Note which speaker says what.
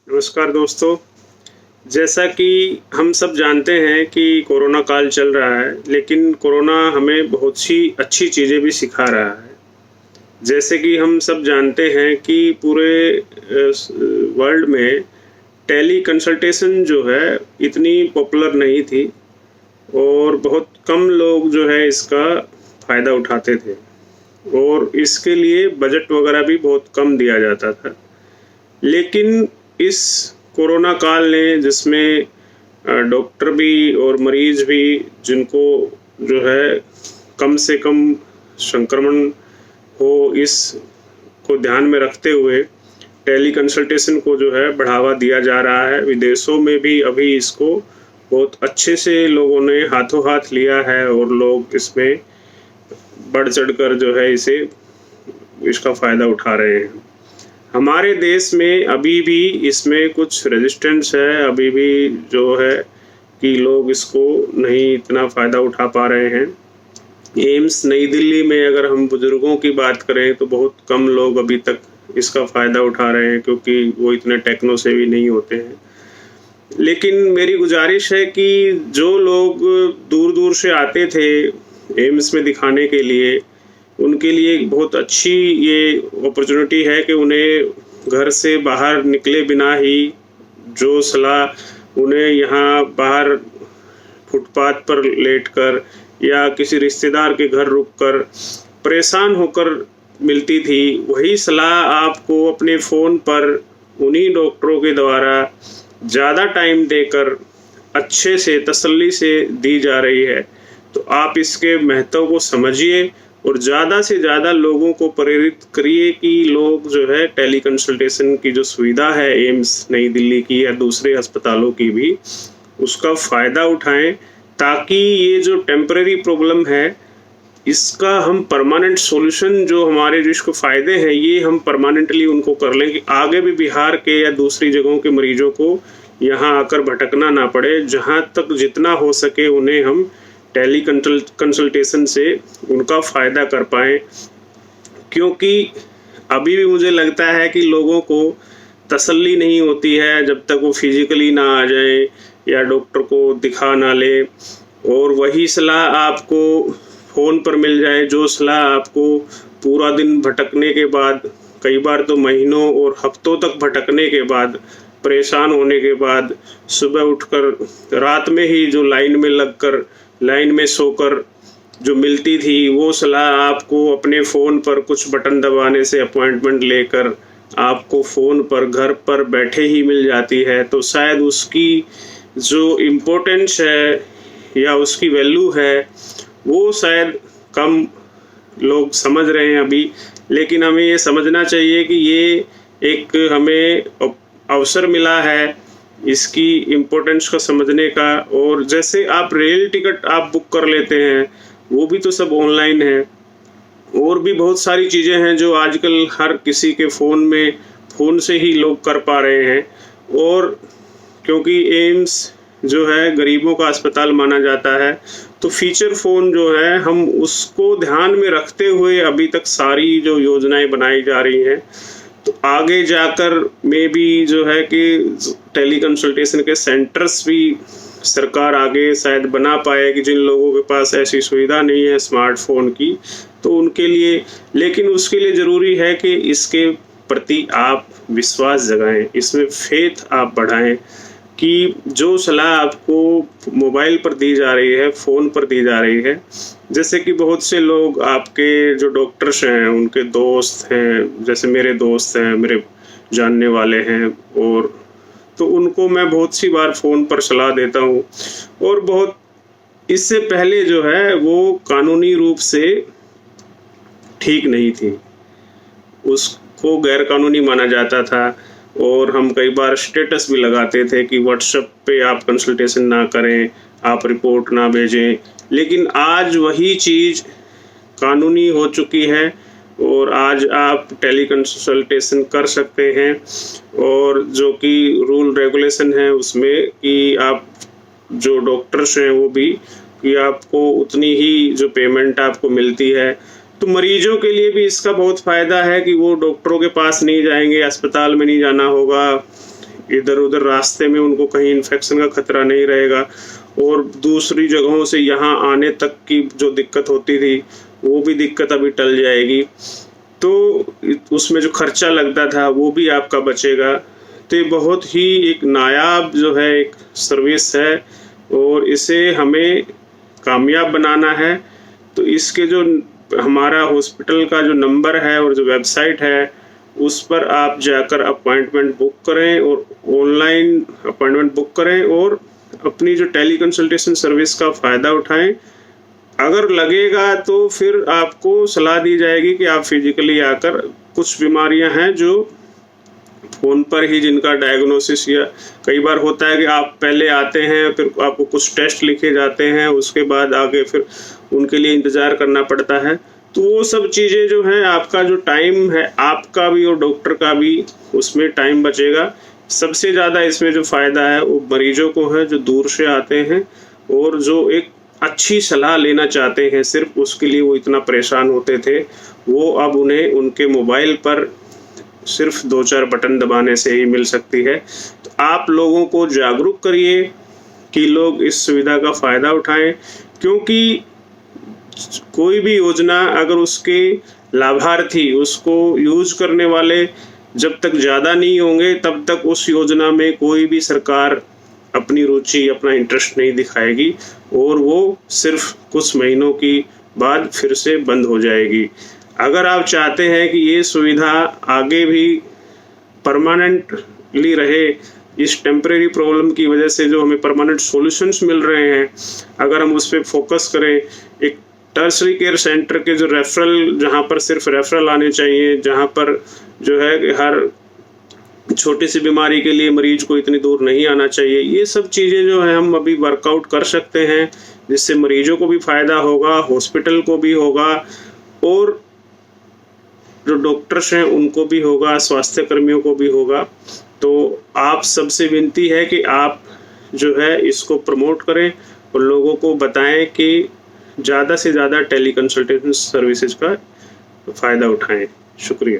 Speaker 1: नमस्कार दोस्तों। जैसा कि हम सब जानते हैं कि कोरोना काल चल रहा है, लेकिन कोरोना हमें बहुत सी अच्छी चीज़ें भी सिखा रहा है। जैसे कि हम सब जानते हैं कि पूरे वर्ल्ड में टेली कंसल्टेशन जो है इतनी पॉपुलर नहीं थी और बहुत कम लोग जो है इसका फ़ायदा उठाते थे और इसके लिए बजट वगैरह भी बहुत कम दिया जाता था। लेकिन इस कोरोना काल ने जिसमें डॉक्टर भी और मरीज भी जिनको जो है कम से कम संक्रमण हो, इस को ध्यान में रखते हुए टेली कंसल्टेशन को जो है बढ़ावा दिया जा रहा है। विदेशों में भी अभी इसको बहुत अच्छे से लोगों ने हाथों हाथ लिया है और लोग इसमें बढ़ चढ़कर जो है इसका फ़ायदा उठा रहे हैं। हमारे देश में अभी भी इसमें कुछ रेजिस्टेंस है, अभी भी जो है कि लोग इसको नहीं इतना फ़ायदा उठा पा रहे हैं। एम्स नई दिल्ली में अगर हम बुज़ुर्गों की बात करें तो बहुत कम लोग अभी तक इसका फ़ायदा उठा रहे हैं, क्योंकि वो इतने टेक्नो सेवी नहीं होते हैं। लेकिन मेरी गुजारिश है कि जो लोग दूर-दूर से आते थे एम्स में दिखाने के लिए, उनके लिए एक बहुत अच्छी ये अपॉर्चुनिटी है कि उन्हें घर से बाहर निकले बिना ही जो सलाह उन्हें यहाँ बाहर फुटपाथ पर लेटकर या किसी रिश्तेदार के घर रुककर परेशान होकर मिलती थी, वही सलाह आपको अपने फ़ोन पर उन्हीं डॉक्टरों के द्वारा ज़्यादा टाइम देकर अच्छे से तसल्ली से दी जा रही है। तो आप इसके महत्व को समझिए और ज़्यादा से ज़्यादा लोगों को प्रेरित करिए कि लोग जो है टेली कंसल्टेशन की जो सुविधा है एम्स नई दिल्ली की या दूसरे अस्पतालों की भी, उसका फ़ायदा उठाएं, ताकि ये जो टेम्परेरी प्रॉब्लम है इसका हम परमानेंट सॉल्यूशन, जो हमारे जो इसको फ़ायदे हैं ये हम परमानेंटली उनको कर लें कि आगे भी बिहार के या दूसरी जगहों के मरीजों को यहाँ आकर भटकना ना पड़े। जहाँ तक जितना हो सके उन्हें हम टेली कंसल्टेशन से उनका फ़ायदा कर पाएँ, क्योंकि अभी भी मुझे लगता है कि लोगों को तसल्ली नहीं होती है जब तक वो फिज़िकली ना आ जाए या डॉक्टर को दिखा ना ले और वही सलाह आपको फ़ोन पर मिल जाए, जो सलाह आपको पूरा दिन भटकने के बाद, कई बार तो महीनों और हफ्तों तक भटकने के बाद, परेशान होने के बाद, सुबह उठकर रात में ही जो लाइन में लगकर, लाइन में सोकर जो मिलती थी, वो सलाह आपको अपने फ़ोन पर कुछ बटन दबाने से अपॉइंटमेंट लेकर आपको फ़ोन पर घर पर बैठे ही मिल जाती है। तो शायद उसकी जो इम्पोर्टेंस है या उसकी वैल्यू है वो शायद कम लोग समझ रहे हैं अभी, लेकिन हमें ये समझना चाहिए कि ये एक हमें अवसर मिला है इसकी इम्पोर्टेंस को समझने का। और जैसे आप रेल टिकट आप बुक कर लेते हैं, वो भी तो सब ऑनलाइन है, और भी बहुत सारी चीज़ें हैं जो आजकल हर किसी के फ़ोन से ही लोग कर पा रहे हैं। और क्योंकि एम्स जो है गरीबों का अस्पताल माना जाता है, तो फीचर फ़ोन जो है हम उसको ध्यान में रखते हुए अभी तक सारी जो योजनाएं बनाई जा रही हैं। तो आगे जाकर में भी जो है कि टेली कंसल्टेशन के सेंटर्स भी सरकार आगे शायद बना पाए कि जिन लोगों के पास ऐसी सुविधा नहीं है स्मार्टफोन की, तो उनके लिए। लेकिन उसके लिए ज़रूरी है कि इसके प्रति आप विश्वास जगाएं, इसमें फेथ आप बढ़ाएं कि जो सलाह आपको मोबाइल पर दी जा रही है, फ़ोन पर दी जा रही है, जैसे कि बहुत से लोग आपके जो डॉक्टर्स हैं उनके दोस्त हैं, जैसे मेरे दोस्त हैं, मेरे जानने वाले हैं, और तो उनको मैं बहुत सी बार फ़ोन पर सलाह देता हूँ। और बहुत इससे पहले जो है वो कानूनी रूप से ठीक नहीं थी, उसको गैर कानूनी माना जाता था और हम कई बार स्टेटस भी लगाते थे कि व्हाट्सएप पे आप कंसल्टेशन ना करें, आप रिपोर्ट ना भेजें। लेकिन आज वही चीज़ कानूनी हो चुकी है और आज आप टेली कंसल्टेशन कर सकते हैं, और जो कि रूल रेगुलेशन है उसमें कि आप जो डॉक्टर्स हैं वो भी कि आपको उतनी ही जो पेमेंट आपको मिलती है। तो मरीजों के लिए भी इसका बहुत फ़ायदा है कि वो डॉक्टरों के पास नहीं जाएंगे, अस्पताल में नहीं जाना होगा, इधर-उधर रास्ते में उनको कहीं इन्फेक्शन का खतरा नहीं रहेगा, और दूसरी जगहों से यहाँ आने तक की जो दिक्कत होती थी, वो भी दिक्कत अभी टल जाएगी। तो उसमें जो खर्चा लगता था वो भी आपका बचेगा। तो ये बहुत ही एक नायाब जो है एक सर्विस है, और इसे हमें कामयाब बनाना है। तो इसके जो हमारा हॉस्पिटल का जो नंबर है और जो वेबसाइट है, उस पर आप जाकर अपॉइंटमेंट बुक करें, और ऑनलाइन अपॉइंटमेंट बुक करें, और अपनी जो टेली कंसल्टेशन सर्विस का फ़ायदा उठाएं। अगर लगेगा तो फिर आपको सलाह दी जाएगी कि आप फिजिकली आकर, कुछ बीमारियां हैं जो फ़ोन पर ही जिनका डायग्नोसिस, या कई बार होता है कि आप पहले आते हैं, फिर आपको कुछ टेस्ट लिखे जाते हैं, उसके बाद आगे फिर उनके लिए इंतज़ार करना पड़ता है। तो वो सब चीज़ें जो हैं, आपका जो टाइम है आपका भी और डॉक्टर का भी, उसमें टाइम बचेगा। सबसे ज़्यादा इसमें जो फ़ायदा है वो मरीजों को है, जो दूर से आते हैं और जो एक अच्छी सलाह लेना चाहते हैं, सिर्फ उसके लिए वो इतना परेशान होते थे, वो अब उन्हें उनके मोबाइल पर सिर्फ 2-4 बटन दबाने से ही मिल सकती है। तो आप लोगों को जागरूक करिए कि लोग इस सुविधा का फ़ायदा उठाएं, क्योंकि कोई भी योजना अगर उसके लाभार्थी, उसको यूज़ करने वाले जब तक ज़्यादा नहीं होंगे, तब तक उस योजना में कोई भी सरकार अपनी रुचि, अपना इंटरेस्ट नहीं दिखाएगी, और वो सिर्फ कुछ महीनों की बाद फिर से बंद हो जाएगी। अगर आप चाहते हैं कि ये सुविधा आगे भी परमानेंटली रहे, इस टेम्परेरी प्रॉब्लम की वजह से जो हमें परमानेंट सॉल्यूशंस मिल रहे हैं, अगर हम उस पर फोकस करें, एक टर्शरी केयर सेंटर के जो रेफरल, जहाँ पर सिर्फ रेफरल आने चाहिए, जहाँ पर जो है कि हर छोटी सी बीमारी के लिए मरीज को इतनी दूर नहीं आना चाहिए, ये सब चीज़ें जो है हम अभी वर्कआउट कर सकते हैं, जिससे मरीजों को भी फ़ायदा होगा, हॉस्पिटल को भी होगा, और जो डॉक्टर्स हैं उनको भी होगा, स्वास्थ्य कर्मियों को भी होगा। तो आप सबसे विनती है कि आप जो है इसको प्रमोट करें और लोगों को बताएं कि ज़्यादा से ज़्यादा टेली कंसल्टेशन सर्विसेज का फ़ायदा उठाएं। शुक्रिया।